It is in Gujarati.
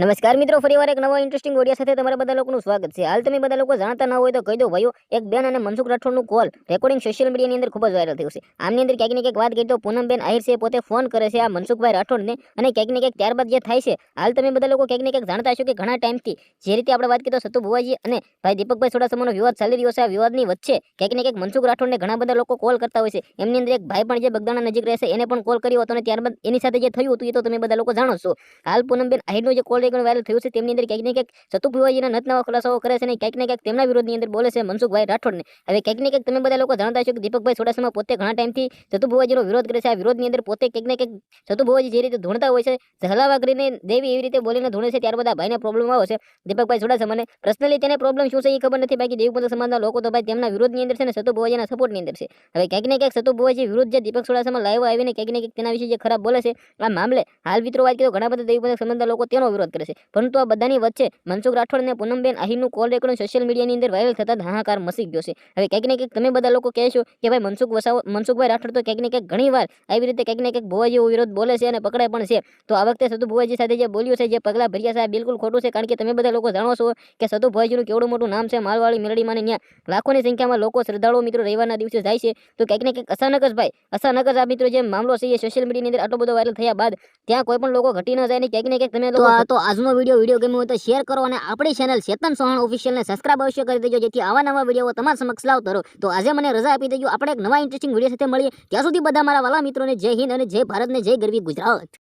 નમસ્કાર મિત્રો, ફરીવાર એક નવા ઇન્ટરેસ્ટિંગ ઓડિયો સાથે તમારા બધા લોકોનું સ્વાગત છે. હાલ તમે બધા લોકો જાણતા ન હોય તો કહી દો ભાઈઓ, એક બેન અને મનસુખ રાઠોડનું કોલ રેકોર્ડિંગ સોશિયલ મીડિયાની અંદર ખૂબ જ વાયરલ થયું છે. આમની અંદર ક્યાંક ને ક્યાંક વાત કરી તો પૂનમબેન આહિર છે પોતે ફોન કરે છે આ મનસુખભાઈ રાઠોડને, અને ક્યાંક ને ક્યાંક ત્યારબાદ જે થાય છે, હાલ તમે બધા લોકો ક્યાંક ને ક્યાંક જાણતા હશો કે ઘણા ટાઈમથી જે રીતે આપણે વાત કરીએ તો સતુ ભુવાજી અને ભાઈ દીપકભાઈ સોડાસમાનો વિવાદ ચાલી રહ્યો છે. આ વિવાદની વચ્ચે ક્યાંક ને ક્યાંક મનસુખ રાઠોડને ઘણા બધા લોકો કોલ કરતા હોય છે. એમની અંદર એક ભાઈ પણ જે બગદાણા નજીક રહે છે એને પણ કોલ કર્યો હતો, અને ત્યારબાદ એની સાથે જે થયું હતું એ તો તમે બધા લોકો જાણો છો. હાલ પૂનમબેન આહિરનો જે કોલ રેકોર્ડ વાયરલ થયું છે તેમની અંદર ક્યાંક ને ક્યાંક સતુ ભુવાજીના નતનવા ખુલાસાઓ કરે છે, અને ક્યાંક ને ક્યાંક તેમના વિરોધની અંદર બોલે છે મનસુખભાઈ રાઠોડને. હવે ક્યાંક ને ક્યાંક તમે બધા લોકો જાણતા હશો કે દીપકભાઈ સોડાસમા પોતે ઘણા ટાઈમથી સતુ ભુવાજીનો વિરોધ કરે છે. આ વિરોધની અંદર પોતે ક્યાંક ને ક્યાંક સતુ ભુવાજી જે રીતે ધૂણતા હોય છે, હલાવા કરીને દેવી એવી રીતે બોલીને ધૂણે છે, ત્યારબાદ આ ભાઈને પ્રોબ્લેમ આવે છે દીપકભાઈ સોડાસમાને. પર્સનલી તેને પ્રોબ્લેમ શું છે એ ખબર નથી, બાકી દેવપંથ સમાજના લોકો તો ભાઈ તેમના વિરોધની અંદર છે ને સતુ ભુવાજીના સપોર્ટની અંદર છે. હવે ક્યાંક ને ક્યાંક સતુ ભુવાજી વિરુદ્ધ જે દીપક સોડાસમા લાઈવ આવીને ક્યાંક ને ક્યાંક તેના વિશે જે ખરાબ બોલે છે, આ મામલે હાલ મિત્રો વાત કરીએ તો ઘણા બધા દેવપંથ સમાજના લોકો તેનો વિરોધ કરે છે. પરંતુ આ બધાની વચ્ચે મનસુખ રાઠોડ અને પૂનમબેન આહિરનું કોલ રેકોર્ડિંગ સોશિયલ મીડિયાની અંદર વાયરલ થતા હાહાકાર મચી ગયો છે. હવે ક્યાંક ને ક્યાંક તમે બધા લોકો કહેશો કે ભાઈ મનસુખભાઈ રાઠોડ તો ક્યાંક ને ક્યાંક ઘણી વાર આવી રીતે ક્યાંક ને ક્યાંક ભુવાજી વિરોધ બોલે છે અને પકડાય પણ છે. તો આ વખતે સતુ ભુવાજી સાથે જે બોલ્યું છે, જે પગલા ભર્યા છે, આ બિલકુલ ખોટું છે. કારણ કે તમે બધા લોકો જાણો છો કે સતુ ભુવાજીનું કેવડું મોટું નામ છે. માલવાળી મેલડીમાં ને ત્યાં લાખોની સંખ્યામાં લોકો શ્રદ્ધાળુઓ મિત્રો રવિવારના દિવસે જાય છે. તો ક્યાંક ને ક્યાંક અચાનક જ આ મિત્રો જે મામલો છે એ સોશિયલ મીડિયાની અંદર આટલો બધો વાયરલ થયા બાદ ત્યાં કોઈ પણ લોકો ઘટી ન જાય ને ક્યાંક ને ક્યાંક તમે લોકો તો આજનો વિડીયો ગમ્યો હોય તો શેર કરો, અને આપણી ચેનલ ચેતન સોહાણ ઓફિશિયલને સબસ્ક્રાઇબ અવશ્ય કરી દેજો, જેથી આવા નવા વિડીયો તમારા સમક્ષ લાવતો રહો. તો આજે મને રજા આપી દેજો, આપણે એક નવા ઇન્ટરેસ્ટિંગ વિડીયો સાથે મળીએ. ત્યાં સુધી બધા મારા વાલા મિત્રોને જય હિન્દ અને જય ભારત ને જય ગરવી ગુજરાત.